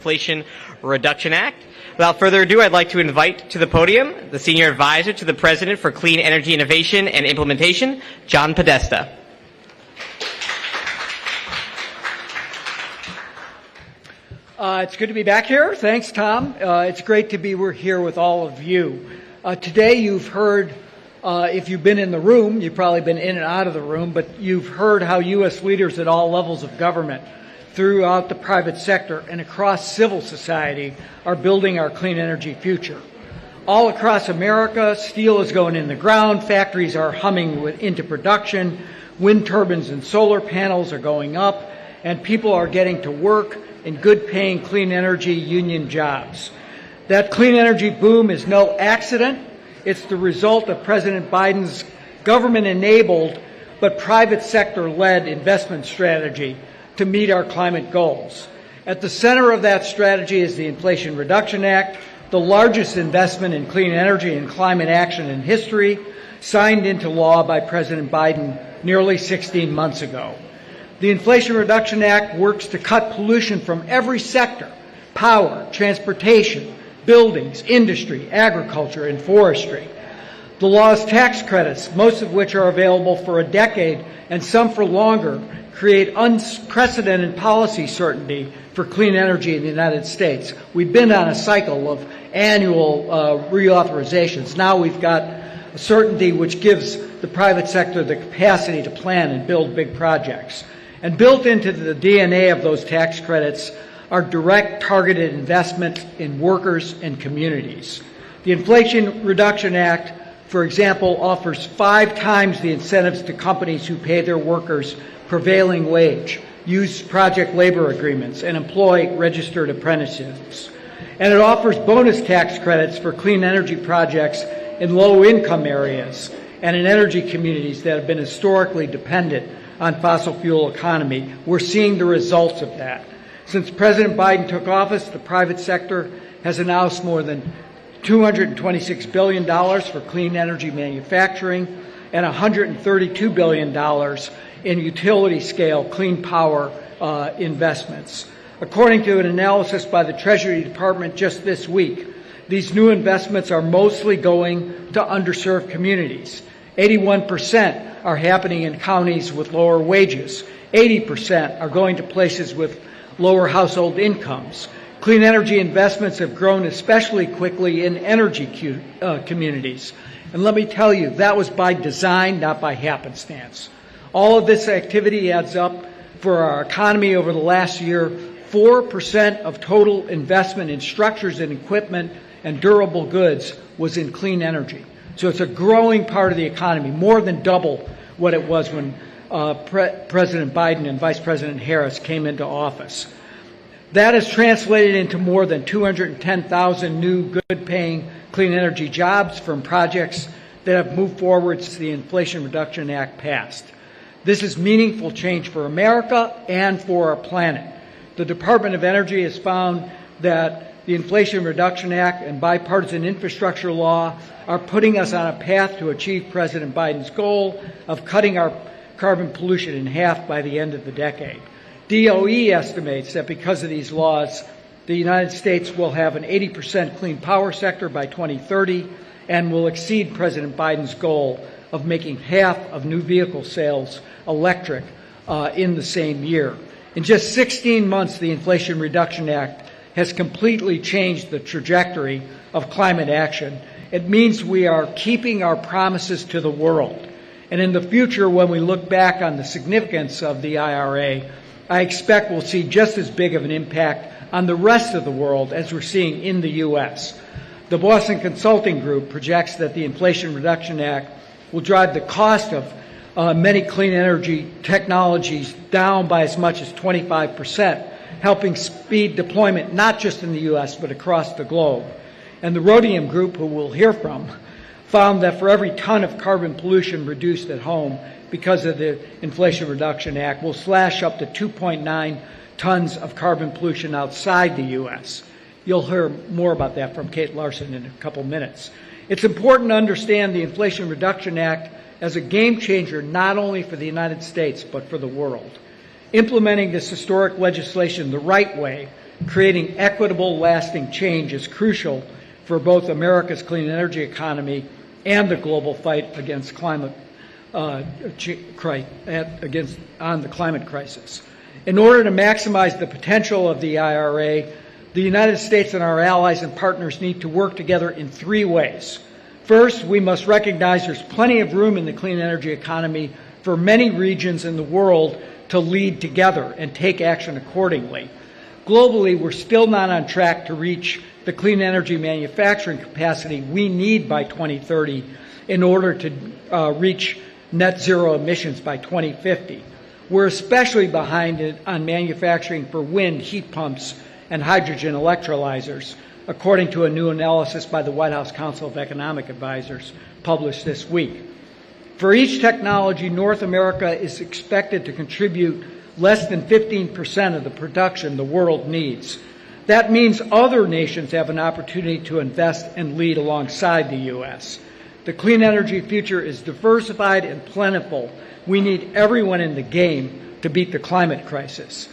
Inflation Reduction Act. Without further ado, I'd like to invite to the podium the Senior Advisor to the President for Clean Energy Innovation and Implementation, John Podesta. It's good to be back here. Thanks, Tom. It's great to be here with all of you. Today you've heard, if you've been in the room, you've probably been in and out of the room, but you've heard how U.S. leaders at all levels of government throughout the private sector and across civil society are building our clean energy future. All across America, steel is going in the ground, factories are humming into production, wind turbines and solar panels are going up, and people are getting to work in good-paying clean energy union jobs. That clean energy boom is no accident. It's the result of President Biden's government-enabled but private sector-led investment strategy to meet our climate goals. At the center of that strategy is the Inflation Reduction Act, the largest investment in clean energy and climate action in history, signed into law by President Biden nearly 16 months ago. The Inflation Reduction Act works to cut pollution from every sector: power, transportation, buildings, industry, agriculture, and forestry. The law's tax credits, most of which are available for a decade and some for longer, create unprecedented policy certainty for clean energy in the United States. We've been on a cycle of annual reauthorizations. Now we've got a certainty which gives the private sector the capacity to plan and build big projects. And built into the DNA of those tax credits are direct targeted investment in workers and communities. The Inflation Reduction Act, for example, offers 5 times the incentives to companies who pay their workers prevailing wage, use project labor agreements, and employ registered apprentices. And it offers bonus tax credits for clean energy projects in low-income areas and in energy communities that have been historically dependent on fossil fuel economy. We're seeing the results of that. Since President Biden took office, the private sector has announced more than $226 billion for clean energy manufacturing and $132 billion in utility-scale clean power investments. According to an analysis by the Treasury Department just this week, these new investments are mostly going to underserved communities. 81% are happening in counties with lower wages. 80% are going to places with lower household incomes. Clean energy investments have grown especially quickly in energy communities. And let me tell you, that was by design, not by happenstance. All of this activity adds up for our economy over the last year. 4% of total investment in structures and equipment and durable goods was in clean energy. So it's a growing part of the economy, more than double what it was when President Biden and Vice President Harris came into office. That has translated into more than 210,000 new good-paying clean energy jobs from projects that have moved forward since the Inflation Reduction Act passed. This is meaningful change for America and for our planet. The Department of Energy has found that the Inflation Reduction Act and bipartisan infrastructure law are putting us on a path to achieve President Biden's goal of cutting our carbon pollution in half by the end of the decade. DOE estimates that because of these laws, the United States will have an 80% clean power sector by 2030 and will exceed President Biden's goal of making half of new vehicle sales electric in the same year. In just 16 months, the Inflation Reduction Act has completely changed the trajectory of climate action. It means we are keeping our promises to the world. And in the future, when we look back on the significance of the IRA, I expect we'll see just as big of an impact on the rest of the world as we're seeing in the U.S. The Boston Consulting Group projects that the Inflation Reduction Act will drive the cost of many clean energy technologies down by as much as 25%, helping speed deployment not just in the U.S. but across the globe. And the Rhodium Group, who we'll hear from, found that for every ton of carbon pollution reduced at home because of the Inflation Reduction Act, we'll slash up to 2.9 tons of carbon pollution outside the U.S. You'll hear more about that from Kate Larson in a couple minutes. It's important to understand the Inflation Reduction Act as a game changer not only for the United States but for the world. Implementing this historic legislation the right way creating equitable, lasting change is crucial for both America's clean energy economy and the global fight against climate on the climate crisis. In order to maximize the potential of the IRA, the United States and our allies and partners need to work together in three ways. First, we must recognize there's plenty of room in the clean energy economy for many regions in the world to lead together and take action accordingly. Globally, we're still not on track to reach the clean energy manufacturing capacity we need by 2030 in order to reach net zero emissions by 2050. We're especially behind it on manufacturing for wind, heat pumps, and hydrogen electrolyzers, according to a new analysis by the White House Council of Economic Advisors published this week. For each technology, North America is expected to contribute less than 15% of the production the world needs. That means other nations have an opportunity to invest and lead alongside the U.S. The clean energy future is diversified and plentiful. We need everyone in the game to beat the climate crisis.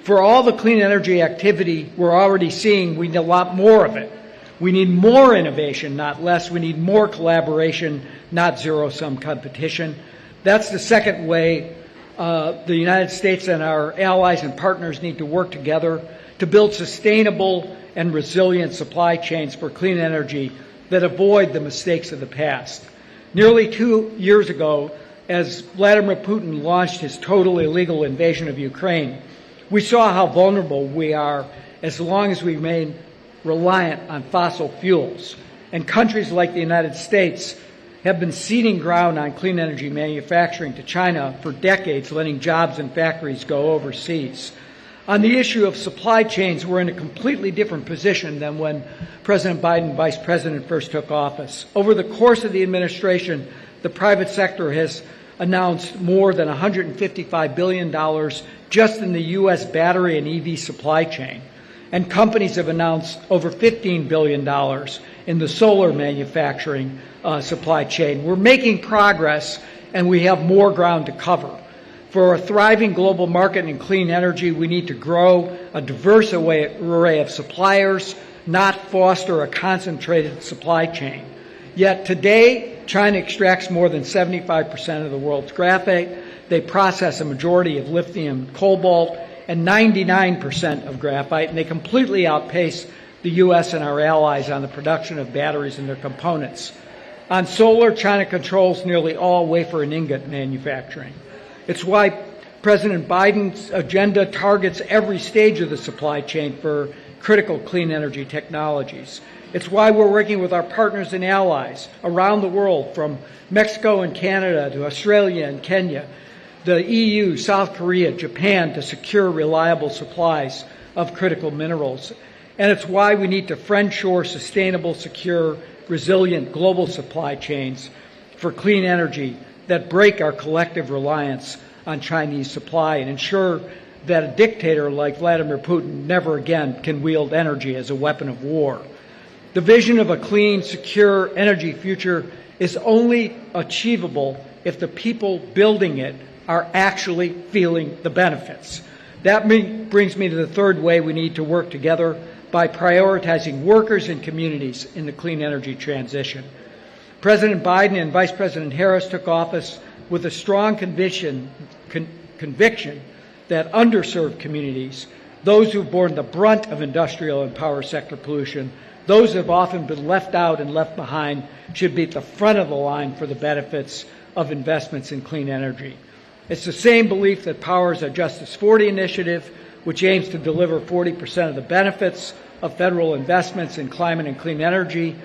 For all the clean energy activity we're already seeing, we need a lot more of it. We need more innovation, not less. We need more collaboration, not zero-sum competition. That's the second way the United States and our allies and partners need to work together to build sustainable and resilient supply chains for clean energy that avoid the mistakes of the past. Nearly 2 years ago, as Vladimir Putin launched his total illegal invasion of Ukraine, we saw how vulnerable we are as long as we remain reliant on fossil fuels. And countries like the United States have been ceding ground on clean energy manufacturing to China for decades, letting jobs and factories go overseas. On the issue of supply chains, we're in a completely different position than when President Biden, Vice President, first took office. Over the course of the administration, the private sector has announced more than $155 billion just in the U.S. battery and EV supply chain. And companies have announced over $15 billion in the solar manufacturing supply chain. We're making progress, and we have more ground to cover. For a thriving global market in clean energy, we need to grow a diverse array of suppliers, not foster a concentrated supply chain. Yet today, China extracts more than 75% of the world's graphite. They process a majority of lithium, cobalt, and 99% of graphite, and they completely outpace the U.S. and our allies on the production of batteries and their components. On solar, China controls nearly all wafer and ingot manufacturing. It's why President Biden's agenda targets every stage of the supply chain for critical clean energy technologies. It's why we're working with our partners and allies around the world, from Mexico and Canada to Australia and Kenya, the EU, South Korea, Japan, to secure reliable supplies of critical minerals. And it's why we need to friendshore sustainable, secure, resilient global supply chains for clean energy that break our collective reliance on Chinese supply and ensure that a dictator like Vladimir Putin never again can wield energy as a weapon of war. The vision of a clean, secure energy future is only achievable if the people building it are actually feeling the benefits. That brings me to the third way we need to work together, by prioritizing workers and communities in the clean energy transition. President Biden and Vice President Harris took office with a strong conviction that underserved communities, those who've borne the brunt of industrial and power sector pollution, those who have often been left out and left behind, should be at the front of the line for the benefits of investments in clean energy. It's the same belief that powers our Justice 40 initiative, which aims to deliver 40% of the benefits of federal investments in climate and clean energy,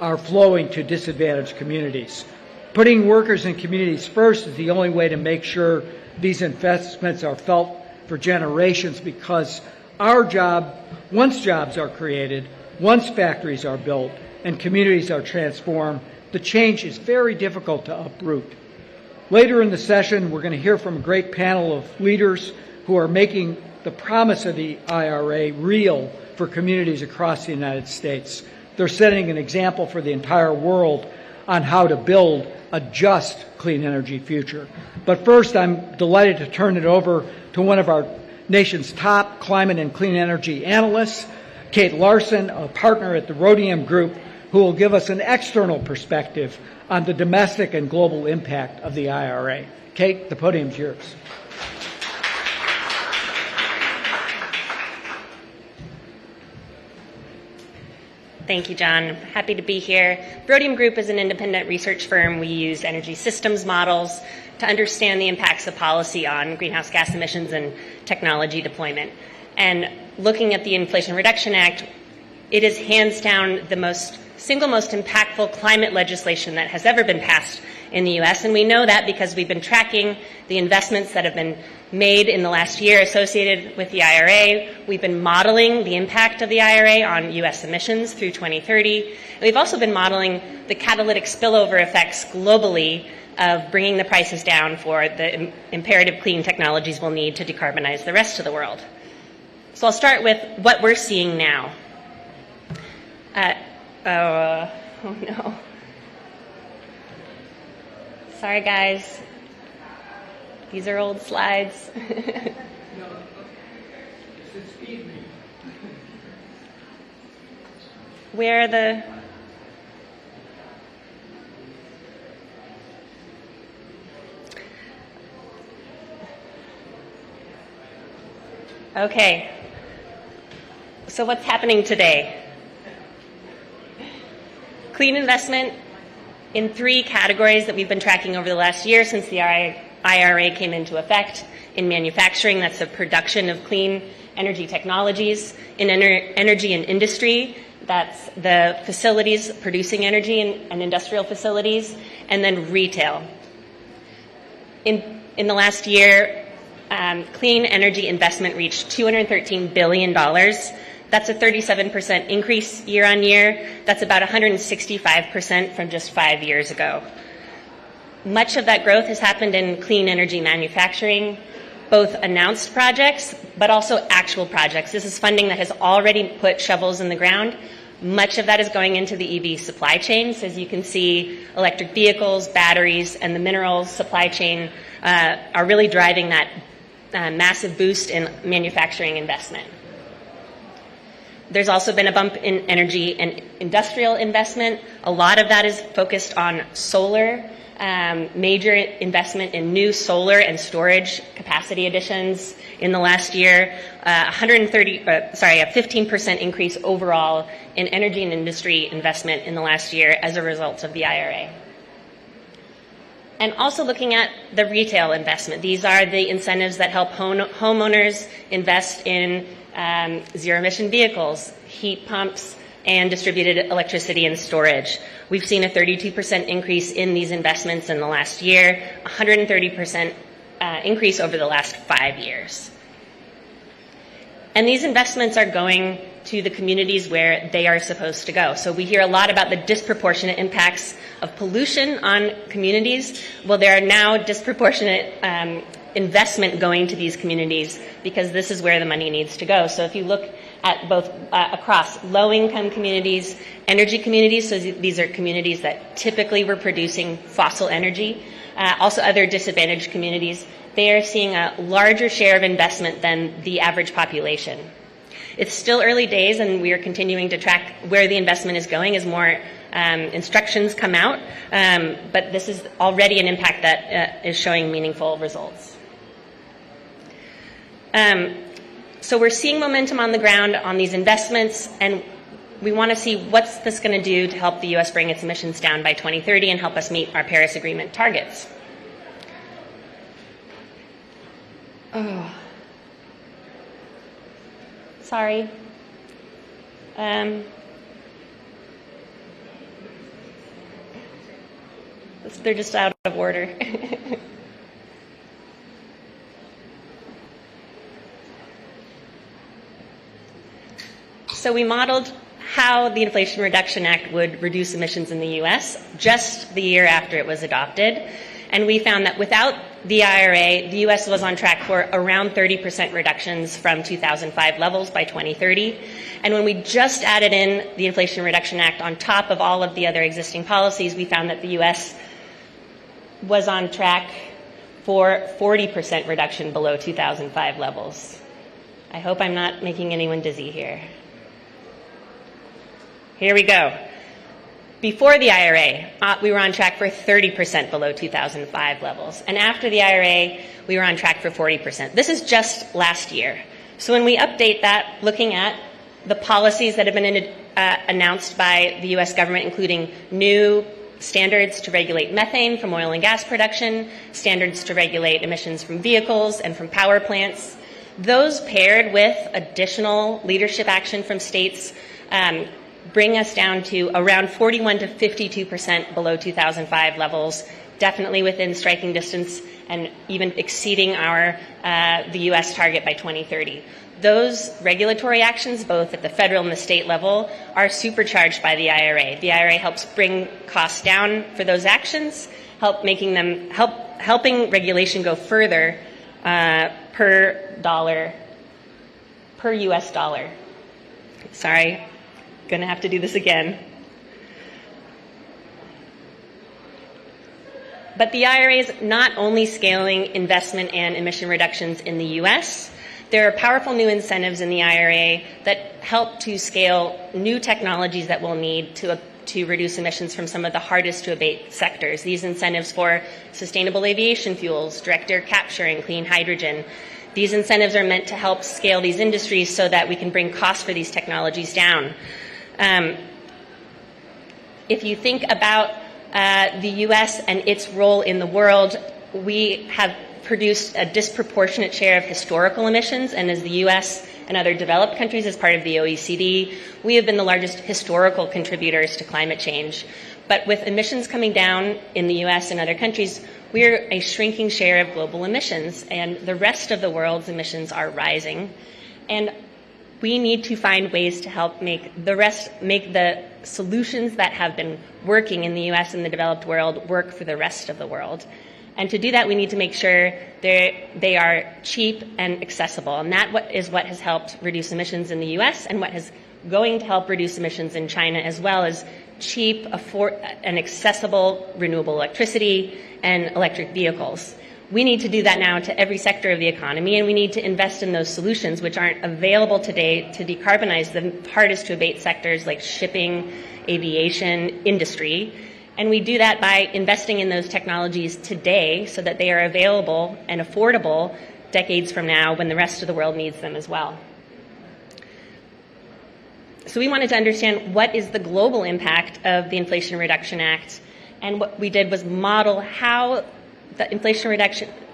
are flowing to disadvantaged communities. Putting workers and communities first is the only way to make sure these investments are felt for generations, because once jobs are created, once factories are built, and communities are transformed, the change is very difficult to uproot. Later in the session, we're going to hear from a great panel of leaders who are making the promise of the IRA real for communities across the United States. They're setting an example for the entire world on how to build a just clean energy future. But first, I'm delighted to turn it over to one of our nation's top climate and clean energy analysts, Kate Larson, a partner at the Rhodium Group, who will give us an external perspective on the domestic and global impact of the IRA. Kate, the podium's yours. Thank you, John. I'm happy to be here. Rhodium Group is an independent research firm. We use energy systems models to understand the impacts of policy on greenhouse gas emissions and technology deployment. And looking at the Inflation Reduction Act, it is hands down the single most impactful climate legislation that has ever been passed in the U.S. And we know that because we've been tracking the investments that have been made in the last year associated with the IRA. We've been modeling the impact of the IRA on U.S. emissions through 2030. And we've also been modeling the catalytic spillover effects globally of bringing the prices down for the imperative clean technologies we'll need to decarbonize the rest of the world. So I'll start with what we're seeing now. Oh no. Sorry, guys. These are old slides. Where are the... Okay. So what's happening today? Clean investment in 3 categories that we've been tracking over the last year since the IRA came into effect. In manufacturing, that's the production of clean energy technologies. In energy and industry, that's the facilities producing energy and industrial facilities. And then retail. In the last year, clean energy investment reached $213 billion. That's a 37% increase year on year. That's about 165% from just 5 years ago. Much of that growth has happened in clean energy manufacturing, both announced projects, but also actual projects. This is funding that has already put shovels in the ground. Much of that is going into the EV supply chain. So as you can see, electric vehicles, batteries, and the minerals supply chain are really driving that massive boost in manufacturing investment. There's also been a bump in energy and industrial investment. A lot of that is focused on solar, major investment in new solar and storage capacity additions in the last year. A 15% increase overall in energy and industry investment in the last year as a result of the IRA. And also looking at the retail investment. These are the incentives that help homeowners invest in zero-emission vehicles, heat pumps, and distributed electricity and storage. We've seen a 32% increase in these investments in the last year, 130% increase over the last 5 years. And these investments are going to the communities where they are supposed to go. So we hear a lot about the disproportionate impacts of pollution on communities. Well, there are now disproportionate investment going to these communities because this is where the money needs to go. So if you look at both across low-income communities, energy communities, so these are communities that typically were producing fossil energy, also other disadvantaged communities, they are seeing a larger share of investment than the average population. It's still early days, and we are continuing to track where the investment is going as more instructions come out, but this is already an impact that is showing meaningful results. So we're seeing momentum on the ground on these investments, and we want to see what's this going to do to help the U.S. bring its emissions down by 2030 and help us meet our Paris Agreement targets. Oh. Sorry. They're just out of order. So we modeled how the Inflation Reduction Act would reduce emissions in the U.S. just the year after it was adopted. And we found that without the IRA, the U.S. was on track for around 30% reductions from 2005 levels by 2030. And when we just added in the Inflation Reduction Act on top of all of the other existing policies, we found that the U.S. was on track for 40% reduction below 2005 levels. I hope I'm not making anyone dizzy here. Here we go. Before the IRA, we were on track for 30% below 2005 levels. And after the IRA, we were on track for 40%. This is just last year. So when we update that, looking at the policies that have been announced by the U.S. government, including new standards to regulate methane from oil and gas production, standards to regulate emissions from vehicles and from power plants, those paired with additional leadership action from states bring us down to around 41 to 52% below 2005 levels, definitely within striking distance and even exceeding the U.S. target by 2030. Those regulatory actions, both at the federal and the state level, are supercharged by the IRA. The IRA helps bring costs down for those actions, helping regulation go further per U.S. dollar. Sorry, going to have to do this again. But the IRA is not only scaling investment and emission reductions in the U.S., there are powerful new incentives in the IRA that help to scale new technologies that we'll need to reduce emissions from some of the hardest to abate sectors. These incentives for sustainable aviation fuels, direct air capture, and clean hydrogen. These incentives are meant to help scale these industries so that we can bring costs for these technologies down. If you think about the U.S. and its role in the world, we have produced a disproportionate share of historical emissions, and as the U.S. and other developed countries as part of the OECD, we have been the largest historical contributors to climate change. But with emissions coming down in the U.S. and other countries, we're a shrinking share of global emissions, and the rest of the world's emissions are rising. And we need to find ways to help make the solutions that have been working in the U.S. and the developed world work for the rest of the world. And to do that, we need to make sure they are cheap and accessible. And that is what has helped reduce emissions in the U.S. and what is going to help reduce emissions in China, as well as cheap and accessible renewable electricity and electric vehicles. We need to do that now to every sector of the economy, and we need to invest in those solutions which aren't available today to decarbonize the hardest to abate sectors like shipping, aviation, industry. And we do that by investing in those technologies today so that they are available and affordable decades from now when the rest of the world needs them as well. So we wanted to understand what is the global impact of the Inflation Reduction Act, and what we did was model how the Inflation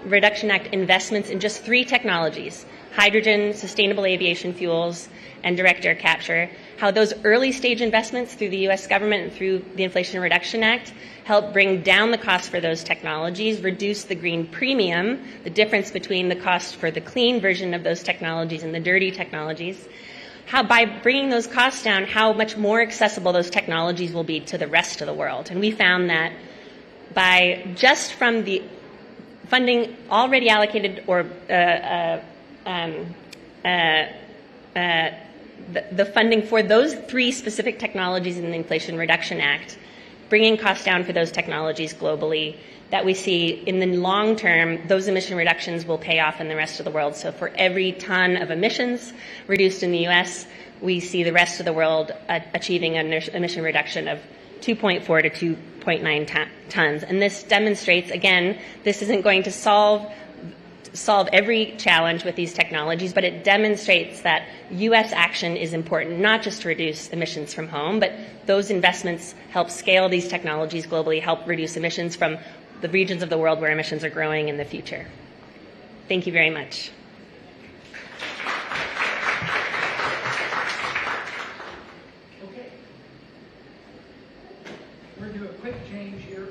Reduction Act investments in just 3 technologies, hydrogen, sustainable aviation fuels, and direct air capture, how those early stage investments through the U.S. government and through the Inflation Reduction Act help bring down the cost for those technologies, reduce the green premium, the difference between the cost for the clean version of those technologies and the dirty technologies, how by bringing those costs down, how much more accessible those technologies will be to the rest of the world. And we found that by just from the funding already allocated or the funding for those 3 specific technologies in the Inflation Reduction Act, bringing costs down for those technologies globally, that we see in the long term, those emission reductions will pay off in the rest of the world. So for every ton of emissions reduced in the U.S., we see the rest of the world achieving an emission reduction of 2.4 to 2.9 tons. And this demonstrates, again, this isn't going to solve every challenge with these technologies, but it demonstrates that U.S. action is important, not just to reduce emissions from home, but those investments help scale these technologies globally, help reduce emissions from the regions of the world where emissions are growing in the future. Thank you very much. Okay. We're going to do a quick change here.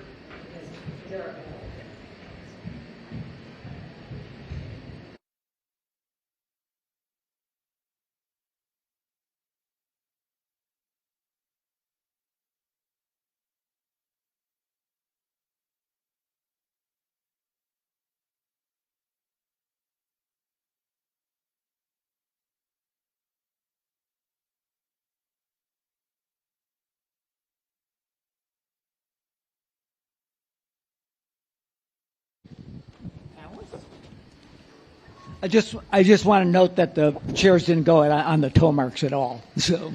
I just want to note that the chairs didn't go on the toe marks at all. So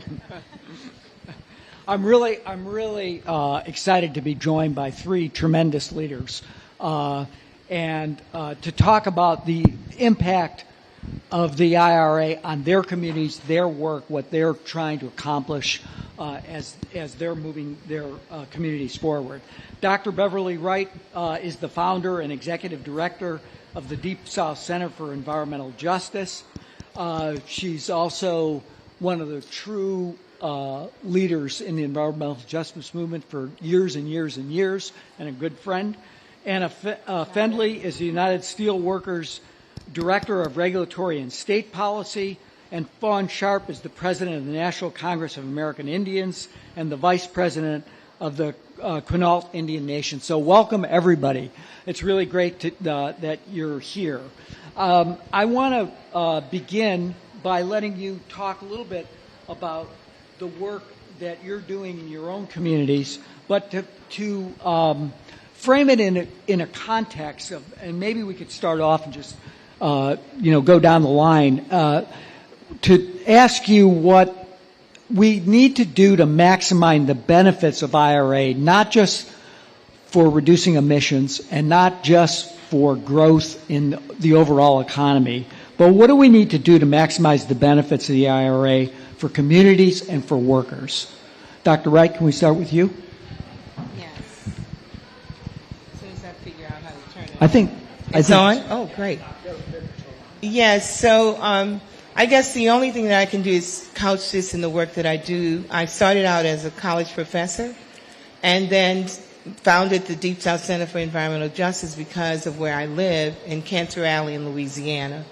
I'm really excited to be joined by three tremendous leaders and to talk about the impact of the IRA on their communities, their work, what they're trying to accomplish as they're moving their communities forward. Dr. Beverly Wright is the founder and executive director of the Deep South Center for Environmental Justice. She's also one of the true leaders in the environmental justice movement for years and years and years, and a good friend. Anna Fendley is the United Steelworkers Director of Regulatory and State Policy, and Fawn Sharp is the President of the National Congress of American Indians and the Vice President of the Quinault Indian Nation. So welcome, everybody. It's really great that you're here. I want to begin by letting you talk a little bit about the work that you're doing in your own communities, but to frame it in a context of, and maybe we could start off and just go down the line, to ask you what we need to do to maximize the benefits of IRA, not just for reducing emissions and not just for growth in the overall economy, but what do we need to do to maximize the benefits of the IRA for communities and for workers? Dr. Wright, can we start with you? Yes. As soon as I figure out how to turn it I think it's on? Oh, great. Yes, so I guess the only thing that I can do is couch this in the work that I do. I started out as a college professor and then founded the Deep South Center for Environmental Justice because of where I live in Cancer Alley in Louisiana,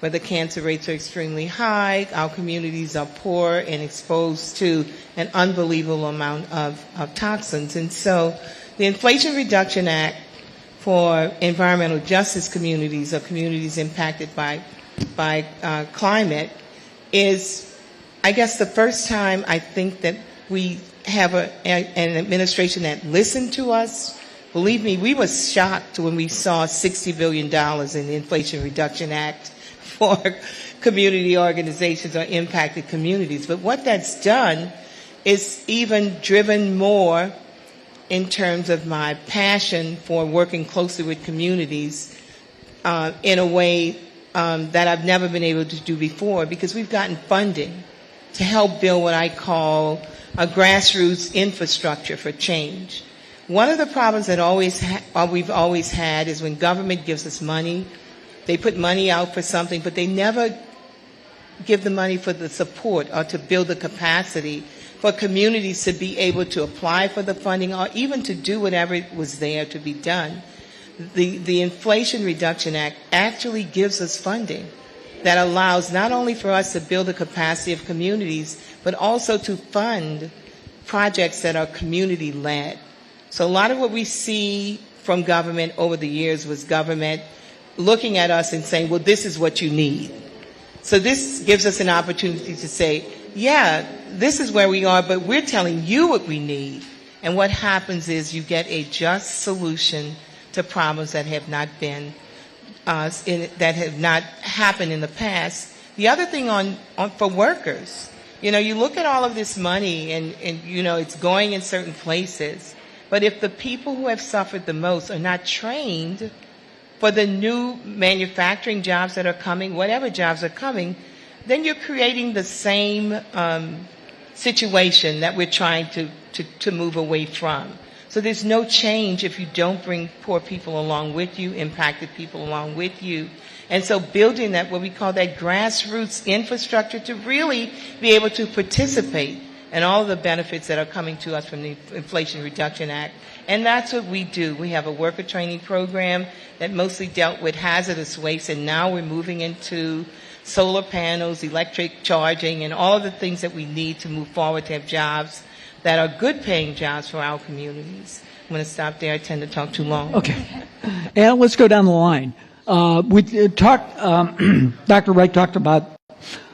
where the cancer rates are extremely high, our communities are poor and exposed to an unbelievable amount of toxins. And so the Inflation Reduction Act for environmental justice communities or communities impacted by climate is, I guess, the first time I think that we have an administration that listened to us. Believe me, we were shocked when we saw $60 billion in the Inflation Reduction Act for community organizations or impacted communities. But what that's done is even driven more in terms of my passion for working closely with communities in a way that I've never been able to do before, because we've gotten funding to help build what I call a grassroots infrastructure for change. One of the problems that we've always had is when government gives us money, they put money out for something, but they never give the money for the support or to build the capacity for communities to be able to apply for the funding or even to do whatever was there to be done. The Inflation Reduction Act actually gives us funding that allows not only for us to build the capacity of communities, but also to fund projects that are community-led. So a lot of what we see from government over the years was government looking at us and saying, well, this is what you need. So this gives us an opportunity to say, yeah, this is where we are, but we're telling you what we need. And what happens is you get a just solution to problems that have not been that have not happened in the past. The other thing for workers, you look at all of this money and it's going in certain places, but if the people who have suffered the most are not trained for the new manufacturing jobs that are coming, whatever jobs are coming, then you're creating the same situation that we're trying to move away from. So there's no change if you don't bring poor people along with you, impacted people along with you. And so building that, what we call that grassroots infrastructure to really be able to participate in all of the benefits that are coming to us from the Inflation Reduction Act. And that's what we do. We have a worker training program that mostly dealt with hazardous waste, and now we're moving into solar panels, electric charging, and all of the things that we need to move forward to have jobs that are good-paying jobs for our communities. I'm going to stop there. I tend to talk too long. Okay. And let's go down the line. We talked, Dr. Wright talked about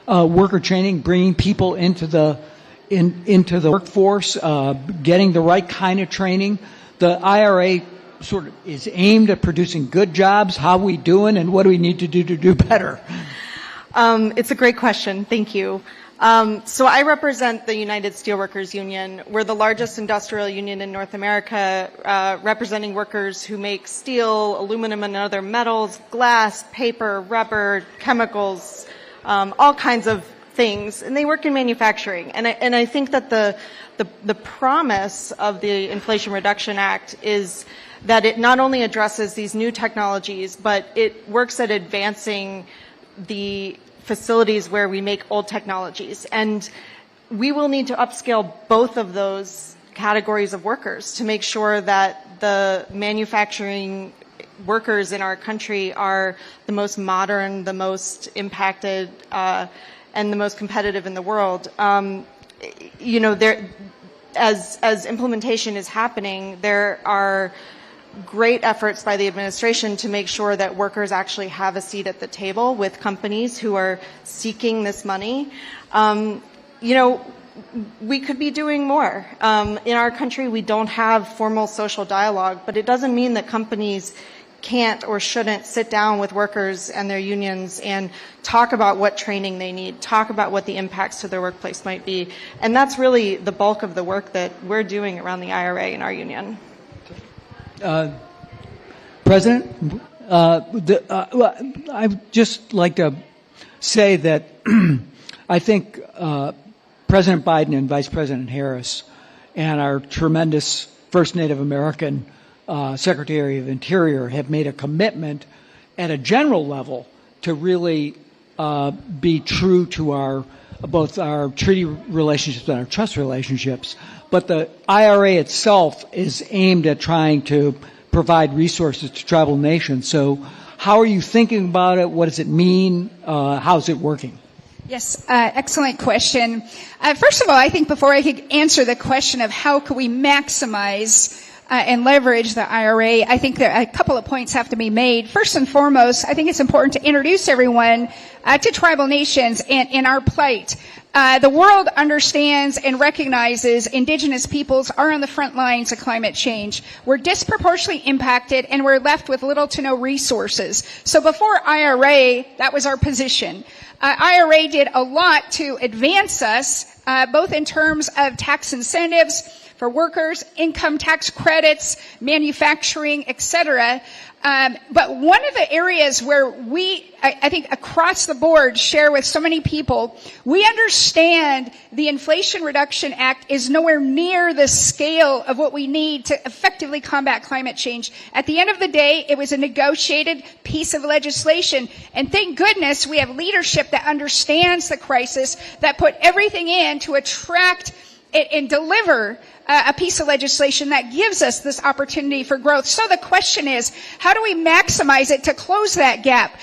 worker training, bringing people into the workforce, getting the right kind of training. The IRA sort of is aimed at producing good jobs? How are we doing, and what do we need to do better? It's a great question. Thank you. So I represent the United Steelworkers Union. We're the largest industrial union in North America, representing workers who make steel, aluminum, and other metals, glass, paper, rubber, chemicals, all kinds of things. And they work in manufacturing. And I think that the promise of the Inflation Reduction Act is that it not only addresses these new technologies, but it works at advancing the facilities where we make old technologies. And we will need to upscale both of those categories of workers to make sure that the manufacturing workers in our country are the most modern, the most impacted, and the most competitive in the world. As implementation is happening, there are great efforts by the administration to make sure that workers actually have a seat at the table with companies who are seeking this money. We could be doing more. In our country, we don't have formal social dialogue, but it doesn't mean that companies can't or shouldn't sit down with workers and their unions and talk about what training they need, talk about what the impacts to their workplace might be. And that's really the bulk of the work that we're doing around the IRA in our union. President, I'd just like to say that I think President Biden and Vice President Harris and our tremendous First Native American Secretary of Interior have made a commitment at a general level to really be true to both our treaty relationships and our trust relationships. But the IRA itself is aimed at trying to provide resources to tribal nations. So how are you thinking about it? What does it mean? How's it working? Yes, excellent question. First of all, I think before I could answer the question of how can we maximize and leverage the IRA, I think that a couple of points have to be made. First and foremost, I think it's important to introduce everyone to tribal nations and our plight. The world understands and recognizes indigenous peoples are on the front lines of climate change. We're disproportionately impacted and we're left with little to no resources. So before IRA, that was our position. IRA did a lot to advance us, both in terms of tax incentives for workers, income tax credits, manufacturing, etc. But one of the areas where I think across the board share with so many people, we understand the Inflation Reduction Act is nowhere near the scale of what we need to effectively combat climate change. At the end of the day, it was a negotiated piece of legislation. And thank goodness we have leadership that understands the crisis, that put everything in to attract and deliver a piece of legislation that gives us this opportunity for growth. So the question is, how do we maximize it to close that gap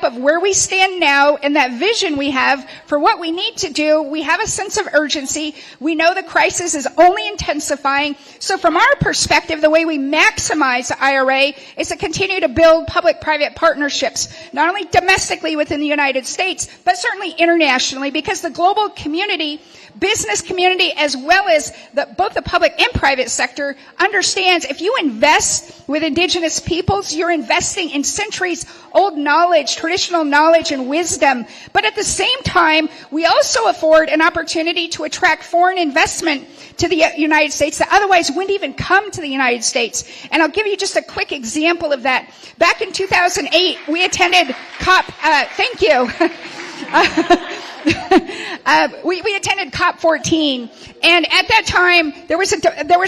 of where we stand now and that vision we have for what we need to do? We have a sense of urgency. We know the crisis is only intensifying. So from our perspective, the way we maximize the IRA is to continue to build public-private partnerships, not only domestically within the United States, but certainly internationally, because the global community, business community, as well as both the public and private sector understands if you invest with indigenous peoples, you're investing in centuries-old knowledge, traditional knowledge and wisdom. But at the same time, we also afford an opportunity to attract foreign investment to the United States that otherwise wouldn't even come to the United States. And I'll give you just a quick example of that. Back in 2008, we attended COP, thank you. We attended COP14, and at that time there was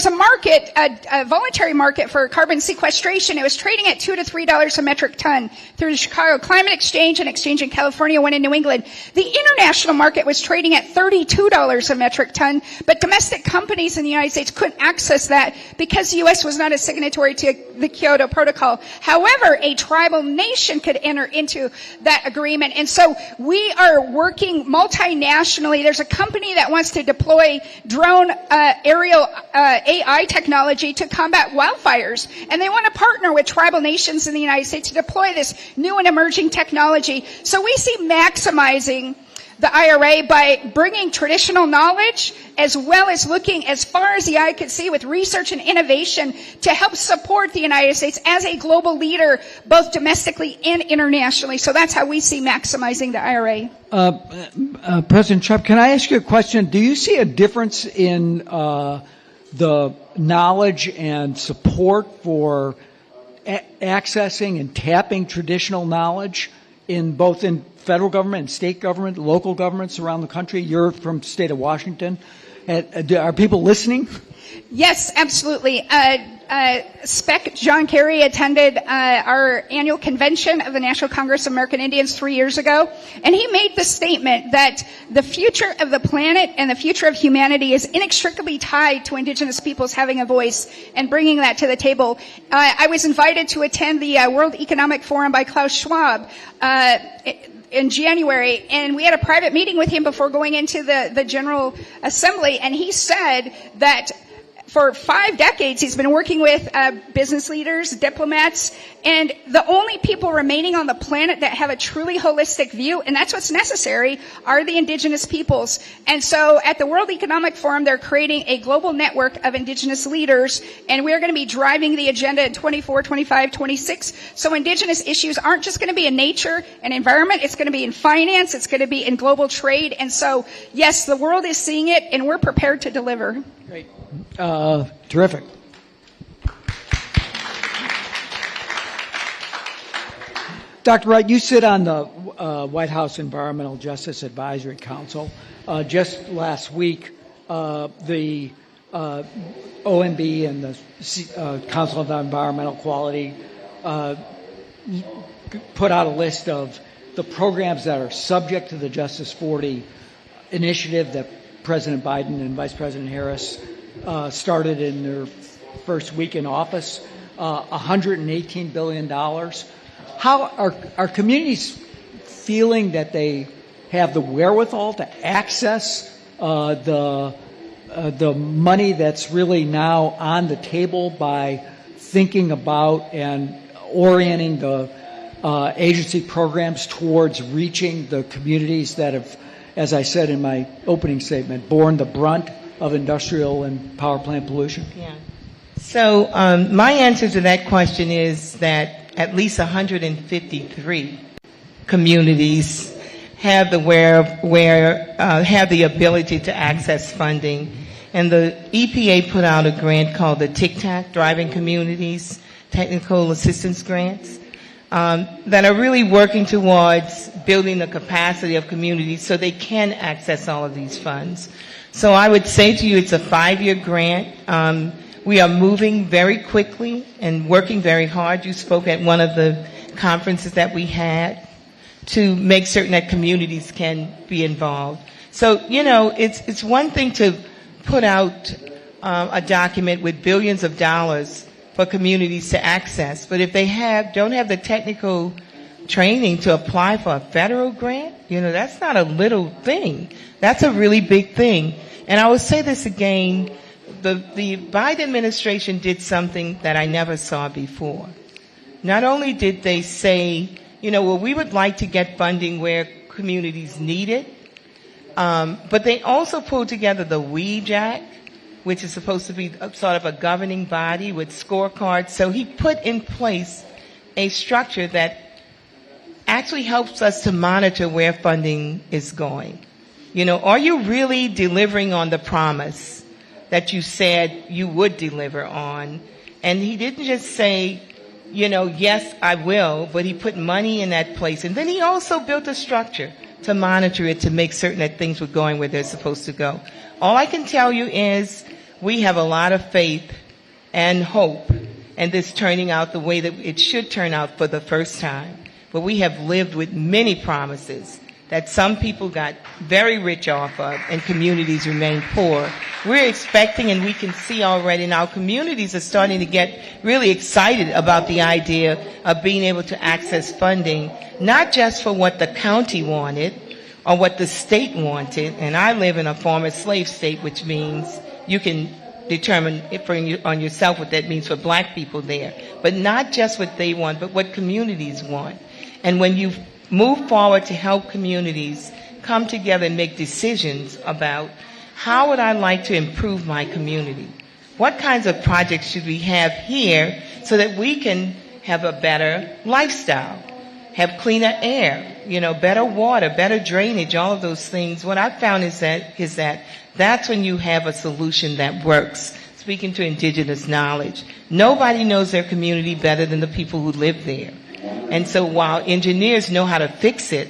a market, a voluntary market for carbon sequestration. It was trading at $2 to $3 a metric ton through the Chicago Climate Exchange and Exchange in California, one in New England. The international market was trading at $32 a metric ton, but domestic companies in the United States couldn't access that because the U.S. was not a signatory to the Kyoto Protocol. However, a tribal nation could enter into that agreement, and so we are working multinationally. There's a company that wants to deploy drone aerial AI technology to combat wildfires, and they want to partner with tribal nations in the United States to deploy this new and emerging technology. So we see maximizing the IRA by bringing traditional knowledge as well as looking as far as the eye could see with research and innovation to help support the United States as a global leader, both domestically and internationally. So that's how we see maximizing the IRA. President Trump, can I ask you a question? Do you see a difference in the knowledge and support for accessing and tapping traditional knowledge in both in federal government and state government, local governments around the country? You're from the state of Washington. Are people listening? Yes, absolutely. Spec John Kerry attended our annual convention of the National Congress of American Indians 3 years ago, and he made the statement that the future of the planet and the future of humanity is inextricably tied to indigenous peoples having a voice and bringing that to the table. I was invited to attend the World Economic Forum by Klaus Schwab in January, and we had a private meeting with him before going into the General Assembly, and he said that for 5 decades, he's been working with business leaders, diplomats, and the only people remaining on the planet that have a truly holistic view, and that's what's necessary, are the indigenous peoples. And so at the World Economic Forum, they're creating a global network of indigenous leaders, and we're going to be driving the agenda in 24, 25, 26. So indigenous issues aren't just going to be in nature and environment, it's going to be in finance, it's going to be in global trade. And so, yes, the world is seeing it, and we're prepared to deliver. Great. Terrific. Dr. Wright, you sit on the White House Environmental Justice Advisory Council. Just last week, the OMB and the Council of Environmental Quality put out a list of the programs that are subject to the Justice 40 initiative that President Biden and Vice President Harris started in their first week in office, $118 billion. How are communities feeling that they have the wherewithal to access the money that's really now on the table by thinking about and orienting the agency programs towards reaching the communities that have, as I said in my opening statement, borne the brunt of industrial and power plant pollution? Yeah. So my answer to that question is that at least 153 communities have the have the ability to access funding, and the EPA put out a grant called the TIC-TAC, Driving Communities Technical Assistance Grants, that are really working towards building the capacity of communities so they can access all of these funds. So I would say to you, it's a 5-year grant. We are moving very quickly and working very hard. You spoke at one of the conferences that we had to make certain that communities can be involved. So, you know, it's one thing to put out a document with billions of dollars for communities to access, but if they don't have the technical training to apply for a federal grant, you know, that's not a little thing. That's a really big thing. And I will say this again, the Biden administration did something that I never saw before. Not only did they say, you know, well, we would like to get funding where communities need it, but they also pulled together the WEED Act, which is supposed to be sort of a governing body with scorecards. So he put in place a structure that actually helps us to monitor where funding is going. You know, are you really delivering on the promise that you said you would deliver on? And he didn't just say, you know, yes, I will, but he put money in that place. And then he also built a structure to monitor it, to make certain that things were going where they're supposed to go. All I can tell you is we have a lot of faith and hope in this turning out the way that it should turn out for the first time. But we have lived with many promises that some people got very rich off of and communities remain poor. We're expecting, and we can see already now, communities are starting to get really excited about the idea of being able to access funding, not just for what the county wanted or what the state wanted. And I live in a former slave state, which means you can determine on yourself what that means for black people there. But not just what they want, but what communities want. And when you move forward to help communities come together and make decisions about how would I like to improve my community? What kinds of projects should we have here so that we can have a better lifestyle, have cleaner air, better water, better drainage, all of those things. What I've found is that that's when you have a solution that works. Speaking to indigenous knowledge, nobody knows their community better than the people who live there. And so while engineers know how to fix it,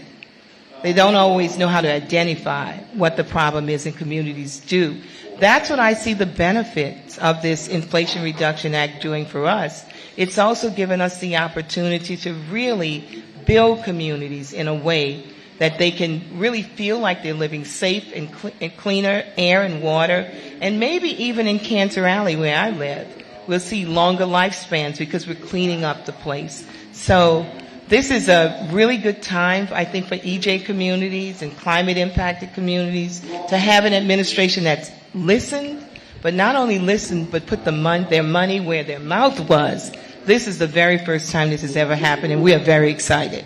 they don't always know how to identify what the problem is, and communities do. That's what I see the benefits of this Inflation Reduction Act doing for us. It's also given us the opportunity to really build communities in a way that they can really feel like they're living safe and cleaner air and water. And maybe even in Cancer Alley, where I live, we'll see longer lifespans because we're cleaning up the place. So this is a really good time, I think, for EJ communities and climate-impacted communities to have an administration that's listened, but not only listened, but put their money where their mouth was. This is the very first time this has ever happened, and we are very excited.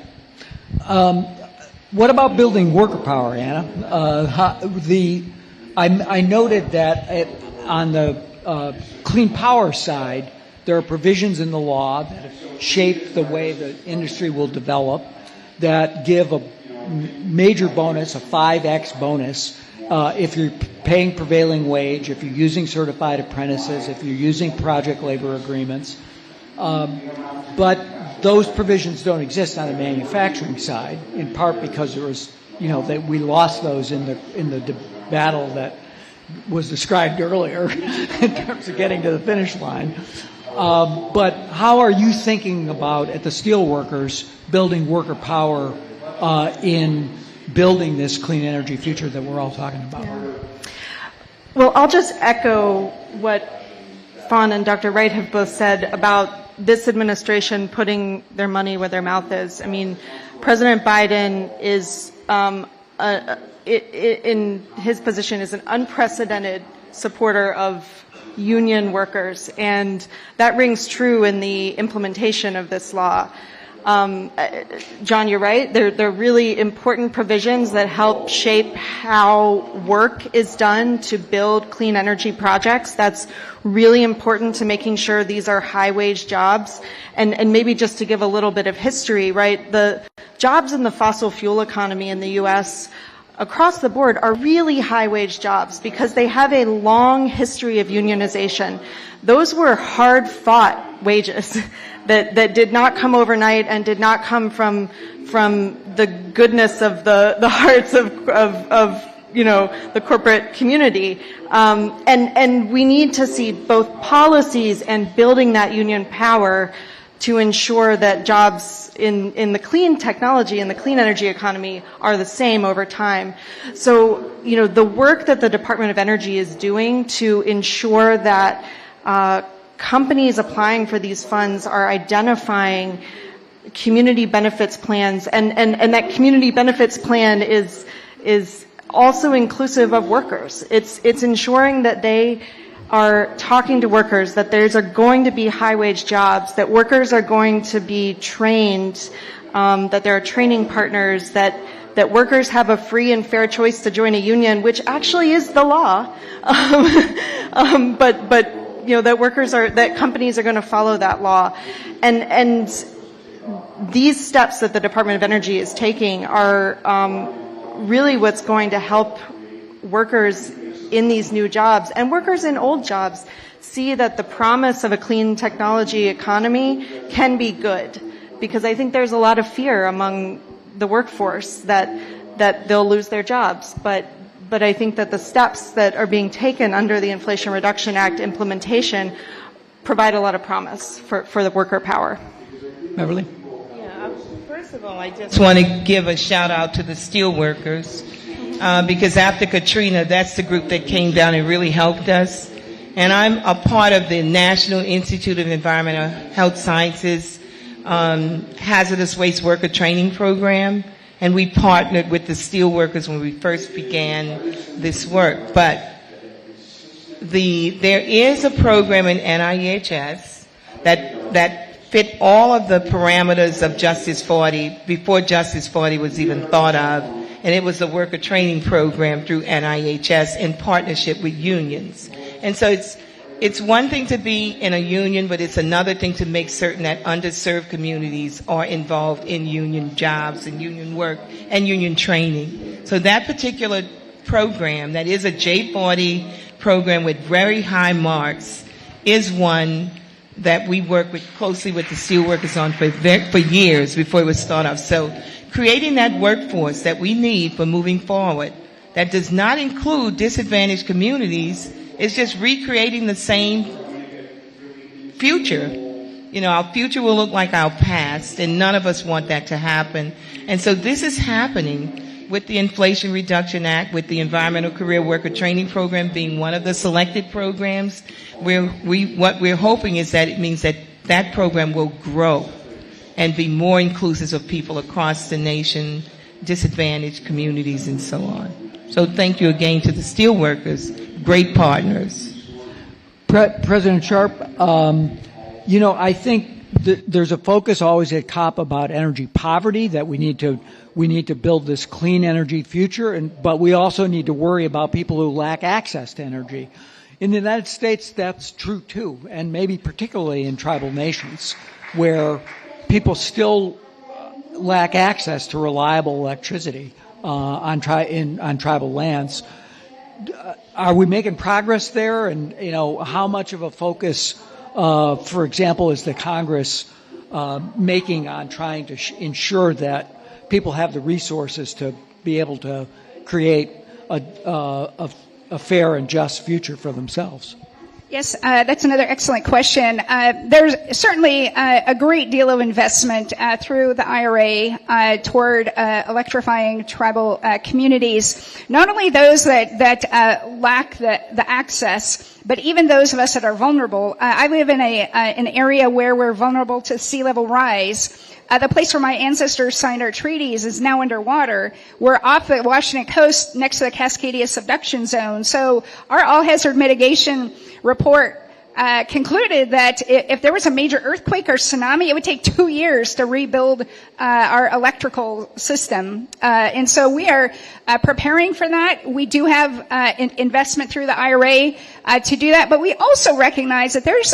What about building worker power, Anna? I noted that on the clean power side, there are provisions in the law that shape the way the industry will develop that give a major bonus, a 5x bonus, if you're paying prevailing wage, if you're using certified apprentices, if you're using project labor agreements. But those provisions don't exist on the manufacturing side, in part because there was, that we lost those in the battle that was described earlier in terms of getting to the finish line. But how are you thinking about, at the Steelworkers, building worker power in building this clean energy future that we're all talking about? Yeah. Well, I'll just echo what Fawn and Dr. Wright have both said about this administration putting their money where their mouth is. I mean, President Biden is, in his position, is an unprecedented supporter of union workers, and that rings true in the implementation of this law. John, you're right. They're really important provisions that help shape how work is done to build clean energy projects. That's really important to making sure these are high-wage jobs. And maybe just to give a little bit of history, right, the jobs in the fossil fuel economy in the U.S. across the board are really high-wage jobs because they have a long history of unionization. Those were hard-fought wages that did not come overnight and did not come from the goodness of the hearts of the corporate community. And we need to see both policies and building that union power to ensure that jobs in the clean technology and the clean energy economy are the same over time. So, the work that the Department of Energy is doing to ensure that companies applying for these funds are identifying community benefits plans, and that community benefits plan is also inclusive of workers. It's ensuring that they are talking to workers, that there's going to be high-wage jobs, that workers are going to be trained, that there are training partners, that workers have a free and fair choice to join a union, which actually is the law. But that companies are going to follow that law. And these steps that the Department of Energy is taking are really what's going to help workers in these new jobs and workers in old jobs see that the promise of a clean technology economy can be good. Because I think there's a lot of fear among the workforce that they'll lose their jobs. But I think that the steps that are being taken under the Inflation Reduction Act implementation provide a lot of promise for the worker power. Beverly? Yeah, first of all, I just want to give a shout out to the steelworkers. Because after Katrina, that's the group that came down and really helped us. And I'm a part of the National Institute of Environmental Health Sciences Hazardous Waste Worker Training Program. And we partnered with the steelworkers when we first began this work. But there is a program in NIHS that fit all of the parameters of Justice 40 before Justice 40 was even thought of. and it was a worker training program through NIHS in partnership with unions. And so it's one thing to be in a union, but it's another thing to make certain that underserved communities are involved in union jobs and union work and union training. So that particular program, that is a J40 program with very high marks, is one that we work with closely with the steelworkers on for years before it was started off. So creating that workforce that we need for moving forward that does not include disadvantaged communities is just recreating the same future. You know, our future will look like our past, and none of us want that to happen. And so this is happening with the Inflation Reduction Act, with the Environmental Career Worker Training Program being one of the selected programs, where what we're hoping is that it means that that program will grow and be more inclusive of people across the nation, disadvantaged communities, and so on. So thank you again to the steelworkers, great partners. President Sharp, you know, I think there's a focus always at COP about energy poverty, that we need to build this clean energy future, but we also need to worry about people who lack access to energy. In the United States, that's true too, and maybe particularly in tribal nations, where people still lack access to reliable electricity on tribal lands. Are we making progress there? And, you know, how much of a focus, for example, is the Congress making on trying to ensure that people have the resources to be able to create a fair and just future for themselves? Yes, that's another excellent question. There's certainly a great deal of investment through the IRA toward electrifying tribal communities. Not only those that lack the access, but even those of us that are vulnerable. I live in an area where we're vulnerable to sea level rise. The place where my ancestors signed our treaties is now underwater. We're off the Washington coast next to the Cascadia subduction zone. So our all hazard mitigation report concluded that if there was a major earthquake or tsunami, it would take 2 years to rebuild our electrical system. And so we are preparing for that. We do have investment through the IRA to do that, but we also recognize that there's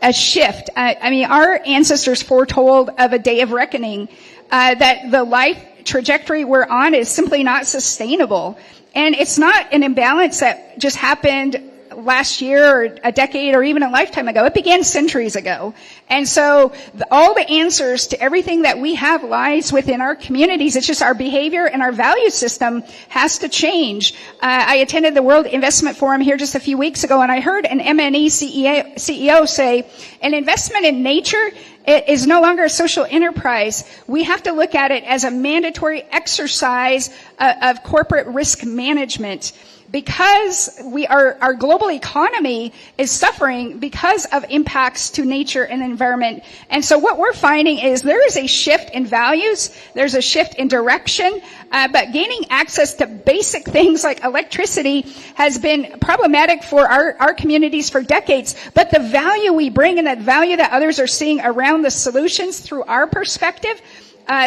a shift. I mean, our ancestors foretold of a day of reckoning, that the life trajectory we're on is simply not sustainable. And it's not an imbalance that just happened last year or a decade or even a lifetime ago. It began centuries ago. And so all the answers to everything that we have lies within our communities. It's just our behavior and our value system has to change. I attended the World Investment Forum here just a few weeks ago, and I heard an MNE CEO say, an investment in nature is no longer a social enterprise. We have to look at it as a mandatory exercise of corporate risk management. Because our global economy is suffering because of impacts to nature and the environment. And so what we're finding is there is a shift in values, there's a shift in direction, but gaining access to basic things like electricity has been problematic for our communities for decades. But the value we bring and that value that others are seeing around the solutions through our perspective,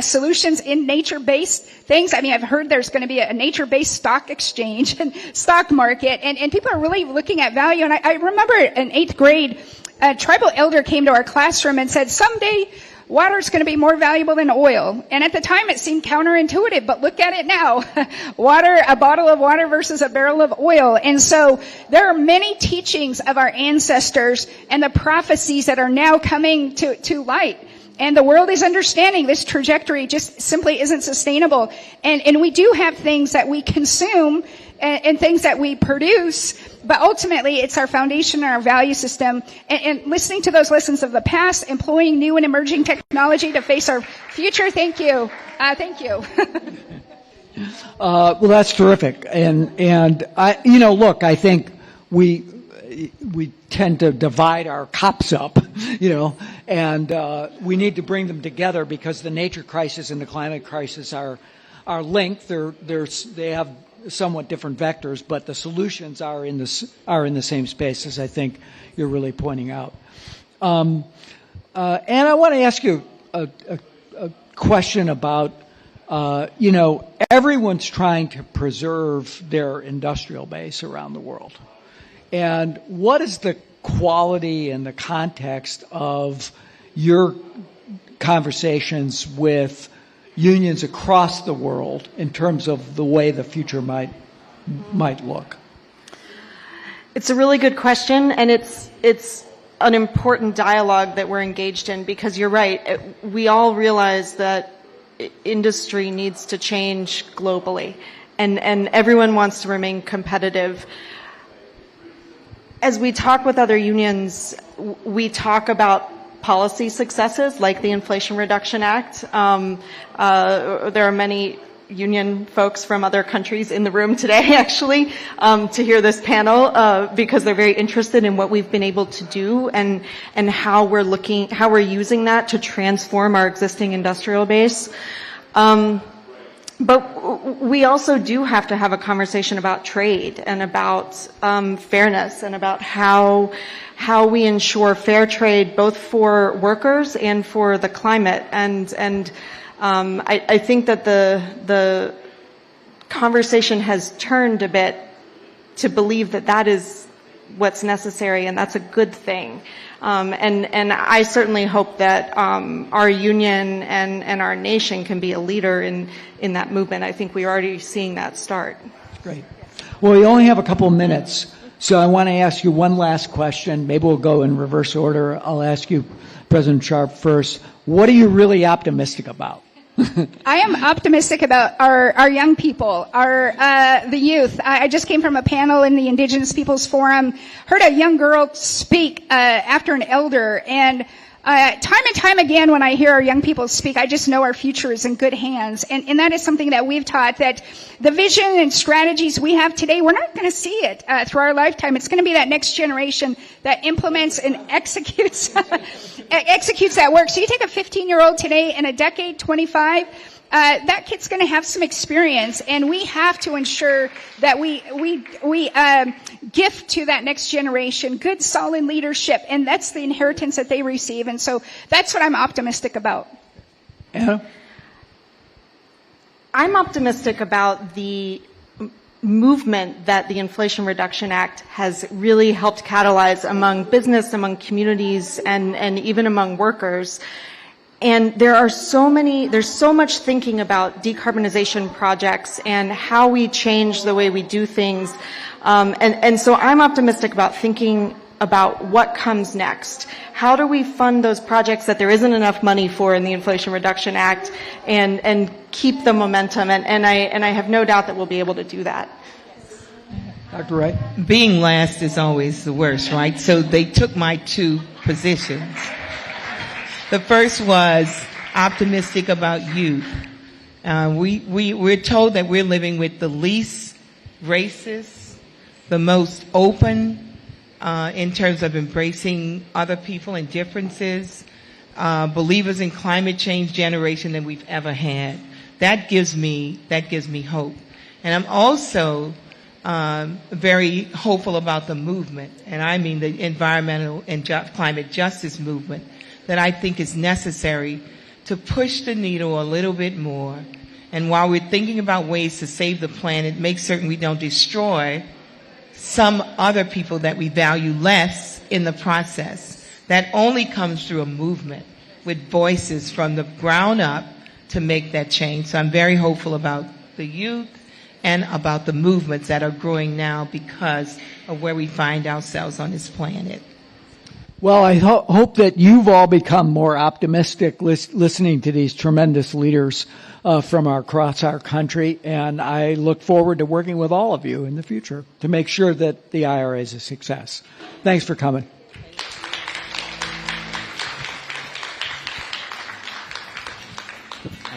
solutions in nature-based things. I mean, I've heard there's going to be a nature-based stock exchange and stock market, and people are really looking at value. And I remember in 8th grade, a tribal elder came to our classroom and said, someday water is going to be more valuable than oil. And at the time it seemed counterintuitive, but look at it now. A bottle of water versus a barrel of oil. And so there are many teachings of our ancestors and the prophecies that are now coming to light. And the world is understanding this trajectory just simply isn't sustainable. And we do have things that we consume and things that we produce, but ultimately it's our foundation and our value system. And listening to those lessons of the past, employing new and emerging technology to face our future. Thank you. Thank you. Well, that's terrific. And I, look, I think we tend to divide our cops up, and we need to bring them together because the nature crisis and the climate crisis are linked. They have somewhat different vectors, but the solutions are in the same space, as I think you're really pointing out. And I want to ask you a question about everyone's trying to preserve their industrial base around the world. And what is the quality and the context of your conversations with unions across the world in terms of the way the future might look? It's a really good question, and it's an important dialogue that we're engaged in, because you're right. We all realize that industry needs to change globally, and everyone wants to remain competitive. As we talk with other unions, we talk about policy successes like the Inflation Reduction Act. There are many union folks from other countries in the room today, actually, to hear this panel, because they're very interested in what we've been able to do and how we're using that to transform our existing industrial base. But we also do have to have a conversation about trade and about fairness and about how we ensure fair trade both for workers and for the climate. And I think that the conversation has turned a bit to believe that that is what's necessary, and that's a good thing. And I certainly hope that our union and our nation can be a leader in that movement. I think we're already seeing that start. Great. Well, we only have a couple of minutes, so I want to ask you one last question. Maybe we'll go in reverse order. I'll ask you, President Sharp, first. What are you really optimistic about? I am optimistic about our young people, the youth. I just came from a panel in the Indigenous Peoples Forum, heard a young girl speak after an elder, and time and time again when I hear our young people speak, I just know our future is in good hands. And that is something that we've taught, that the vision and strategies we have today, we're not going to see it through our lifetime. It's going to be that next generation that implements and executes executes that work. So you take a 15-year-old today, in a decade, 25, that kid's going to have some experience, and we have to ensure that we gift to that next generation good, solid leadership, and that's the inheritance that they receive. And so that's what I'm optimistic about. Anna? I'm optimistic about the movement that the Inflation Reduction Act has really helped catalyze among business, among communities, and even among workers. And there's so much thinking about decarbonization projects and how we change the way we do things. And so I'm optimistic about thinking about what comes next. How do we fund those projects that there isn't enough money for in the Inflation Reduction Act and keep the momentum? And I have no doubt that we'll be able to do that. Dr. Wright? Being last is always the worst, right? So they took my two positions. The first was optimistic about youth. We're told that we're living with the least racist, the most open, in terms of embracing other people and differences, believers in climate change generation than we've ever had. That gives me hope. And I'm also very hopeful about the movement, and I mean the environmental and climate justice movement, that I think is necessary to push the needle a little bit more. And while we're thinking about ways to save the planet, make certain we don't destroy some other people that we value less in the process. That only comes through a movement with voices from the ground up to make that change. So I'm very hopeful about the youth and about the movements that are growing now because of where we find ourselves on this planet. Well, I hope that you've all become more optimistic listening to these tremendous leaders from across our country, and I look forward to working with all of you in the future to make sure that the IRA is a success. Thanks for coming.